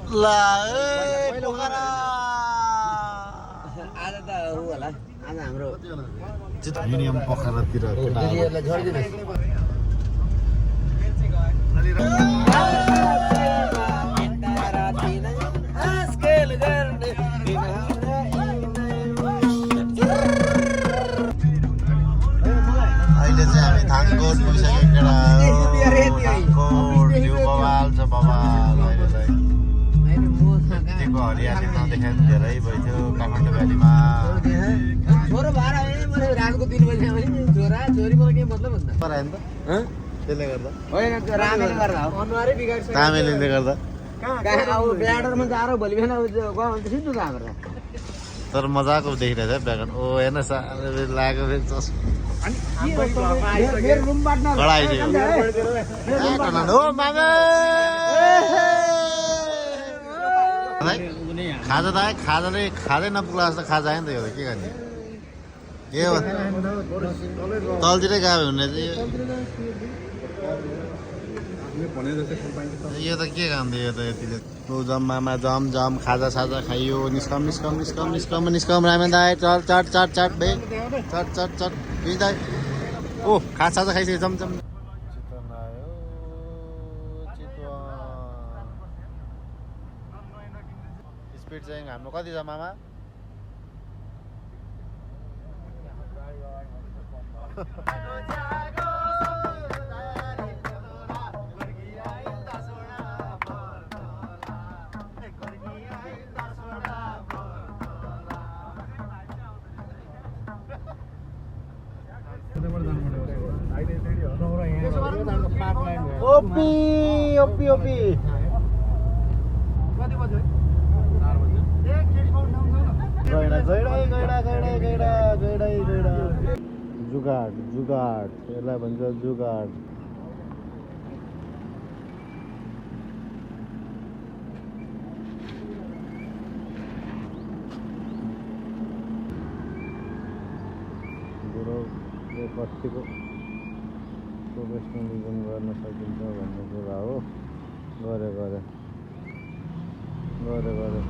ला पोखरा आज त उ होला आज हाम्रो युनियम पोखरातिर दिदीहरुलाई छोडिदिनुस् अहिले चाहिँ हामी थाङकोट पुगिसकेको केटा हो थाङकोट जिउ बबाल छ बबाल अहिलेलाई यतिको हरियाली नदेखाइ धेरै भइथ्यो काठमाडौँ भ्यालीमा छोरो बाह्र बजे मैले रातको 3 बजे भने छोरा छोरी मलाई के मतलब भन्दा परायो नि त त्यसले गर्दा होइन त्यो रामेले गर्दा हो अनुहारै बिगाड्छ तामेले गर्दा कहाँ अब ब्ल्याडरमा जारो भोलि बिहान गयो भने त सिधो कहाँ गर्छ तर मजाको देखिरहेछ है ब्याकग्राउन्ड ओ हेर्न साह्रै लागेको फेरि चस्मा मेरो रुमबाट न कडा आइदियो हो मामा खाजा त खाजाले खाँदै नपुग्ला जस्तो खाजा आयो नि त यो त के गर्ने के हो तलतिरै गयो हुने चाहिँ यो त के काम थियो यो त यतिले जम्मामा जम जम खाजा साजा खाइयो निस्कम निस्कम निस्कम निस्कम निस्कम रामेन दाई चट चट चट चट बे चट चट चट दाई ओ खाजा साजा खाइसक्यो जम जम चितवन आयो चितवन स्पिड चाहिँ हाम्रो कति छ मामा ओपी ओपी ओपी कति बज्यो गैडा गैडा गैडा गैडा गैडा गैडा गैडा जुगाड जुगाड यसलाई भन्छ जुगाड बुढोले कतिको प्रोफेसनलिजम गर्न सकिन्छ भन्ने कुरा हो गरे गरे गरे गरे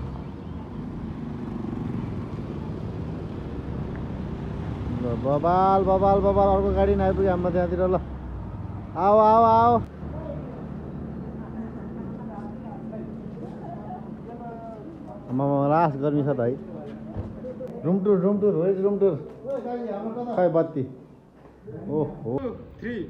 ल बबाल बबाल बबाल अर्को गाडी नआइपुग्यो हाम्रो त्यहाँतिर ल आओ आओ आओ लास्ट गर्मी छ त है रुम टुर वेज रुम टुर खै बत्ती ओहो 3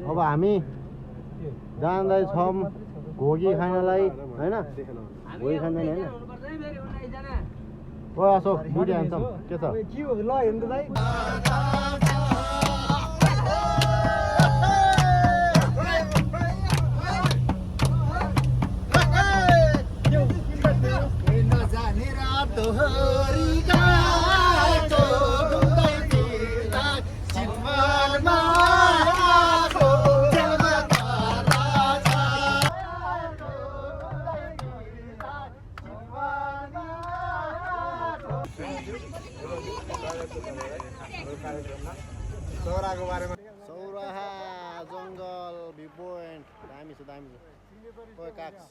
अब हामी जाँदैछौँ घोगी खानलाई होइन घोगी खाँदैन होइन ओ अशोक बुढी हान्छौँ के छ ल हेर्नु दाइ सौराको बारेमा सौराहा जङ्गल भ्यू पोइन्ट दामी छ ओइ काक्स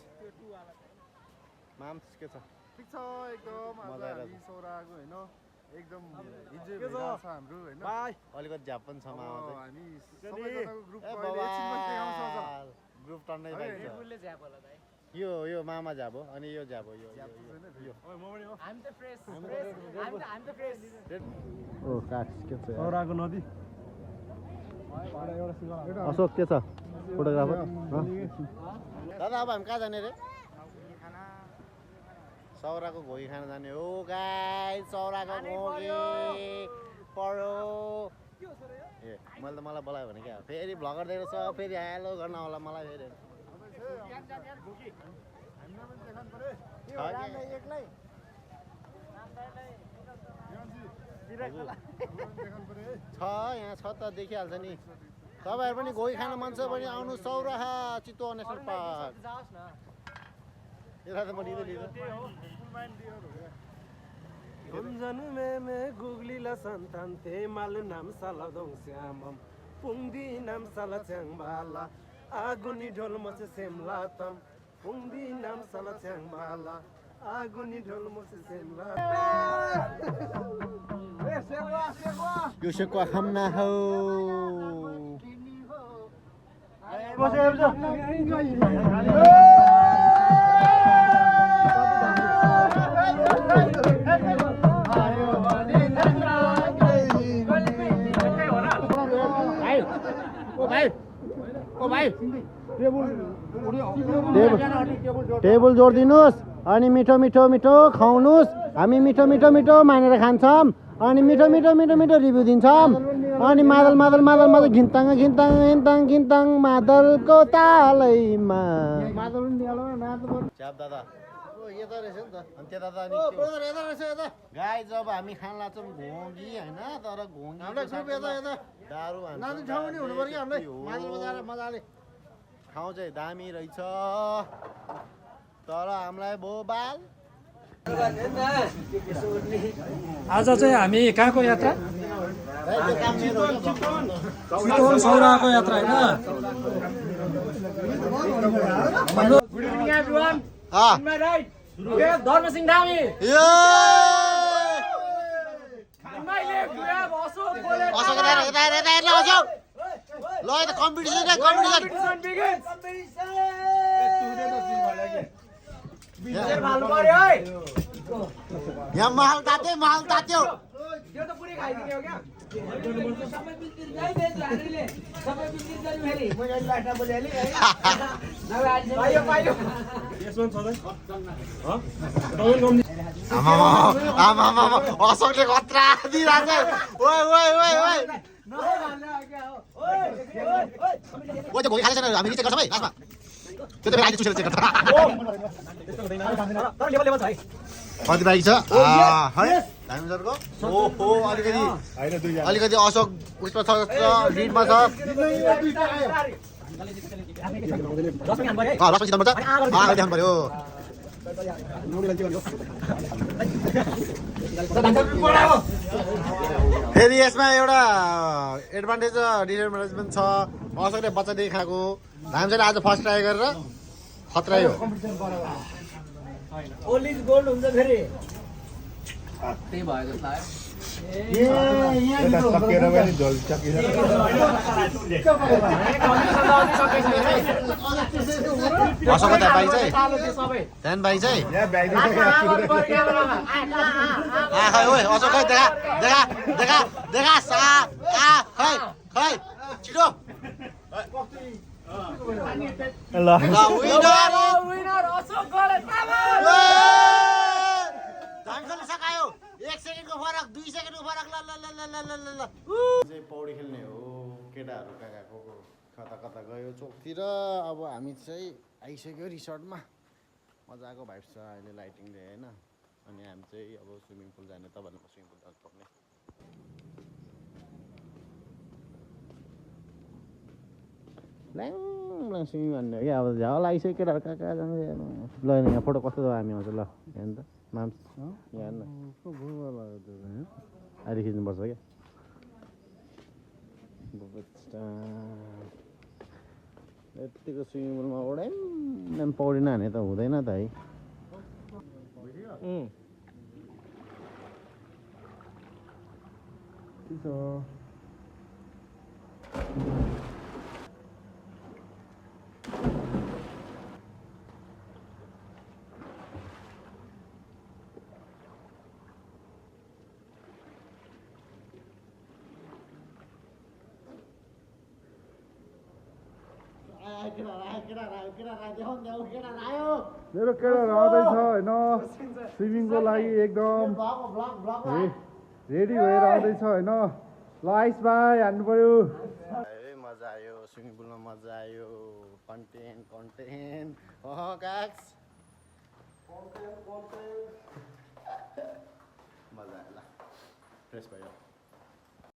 माम्स के छ ठीक छ एकदम मजा आइरहेछ सौराको हैन एकदम इन्जोय भइरहेछ हाम्रो हैन अलिकति झ्याप पनि छ मामा चाहिँ हामी सबैजनाको ग्रुप ए अहिले एकछिनमा देखाउँछ बबाल ग्रुप टन्नै बाइक फुलले झ्याप होला दाइ यो मामा झ्याप हो अनि यो झ्याप हो यो हामी त फ्रेस हामी त फ्रेस ओ काक्स के छ सौराको नदी अशोक के छ फोटोग्राफर दादा अब हामी कहाँ जाने रे सौराको घोगी खान जाने हो गाइस सौराको घोगी पढो ए मैले त मलाई बोलायो भने क्या फेरि भ्लगर देखेर छ फेरि हेलो गर्न होला मलाई फेरि छ यहाँ छ त देखिहाल्छ नि तपाईँहरू पनि घोगी खान मन छ भने आउनु सौराहा चितवन नेसनल पार्क यसलाई त म लिँदै जन्मे गुगलीला सन्तान ते मालु नाम साला दोङ श्यामम पुङ्दी नाम साला च्याङबाला आगुनी ढोल मचे सेमला तम पुङ्दी नाम साला च्याङबाला आगुनी ढोल मचे सेमला यो सेकुवा खाम्ना हौ टेबल जोडिदिनुहोस् अनि मिठो मिठो मिठो खुवाउनुहोस् हामी मिठो मिठो मिठो मानेर खान्छौँ अनि मिठो मिठो मिठो मिठो रिभ्यू दिन्छौँ अनि मादल मादल मादल मादल घिन्ताङ घिन्ताङ घिन्ताङ घिन्ताङ मादलको तालैमा दादा यता रहेछ नि त अनि त्यता त गाई जब हामी खान लाग्छौँ घोगी होइन तर घोगी दारु मजाले ठाउँ चाहिँ दामी रहेछ तर हामीलाई बोबाल आज चाहिँ हामी कहाँको यात्रा चितवन सौराको यात्रा होइन धर्म सिंह धामी ल त कम्पिटिसन यहाँ महल तात्यो अशोकले खतरा दिइरहेको त भोलि खालेछ हामी रिचेक गर्छौँ है लास्टमा त्यो त अहिले चुसेर चेक गर्छ कति बाइक छ धामीजरको ओहो अलिकति अशोक उसमा छ लिडमा छ लक्ष्मी जित्नु पर्छ देखाउनु पर्यो फेरि यसमा एउटा एडभान्टेज र डिसएडभान्टेज पनि छ अशोकले बच्चा देखाएको धामजरले आज फर्स्ट ट्राई गरेर खतरा हो ओलिज गोल्ड हुन्छ फेरि त्यही भयो जस्तो अशोकको त्यहाँ बाइक चाहिँ त्यहाँ बाइक चाहिँ अशोक खै देखा खै छिटो सकायो 1 सेकेन्डको फरक 2 सेकेन्डको फरक ल पौडी खेल्ने हो केटाहरू काकाको कता कता गयो चोकतिर अब हामी चाहिँ आइसक्यो रिसोर्टमा मजाको भाइब्स छ अहिले लाइटिङले होइन अनि हामी चाहिँ अब स्विमिङ पुल जाने तपाईँहरूको स्विमिङ पुल जानु पर्ने ल्याङ स्विमिङ भन्ने क्या अब झ्याल आइसक्यो केटाहरू कहाँ कहाँ जानु ल यहाँ फोटो कस्तो छ हामी आउँछ ल हेर्नु त माम्स यहाँ हेर्नु अहिले खिच्नुपर्छ क्या यतिको स्विमिङ पुलमा ओडाइम पौडी नहाने त हुँदैन त है मेरो केटा रहँदैछ होइन स्विमिङको लागि एकदम रेडी भएर आउँदैछ होइन ल आइस भाइ हान्नु पर्यो मजा आयो स्विमिङ पुलमा मजा आयो कन्टेन्ट काक्स मजा आयो ल फ्रेस भयो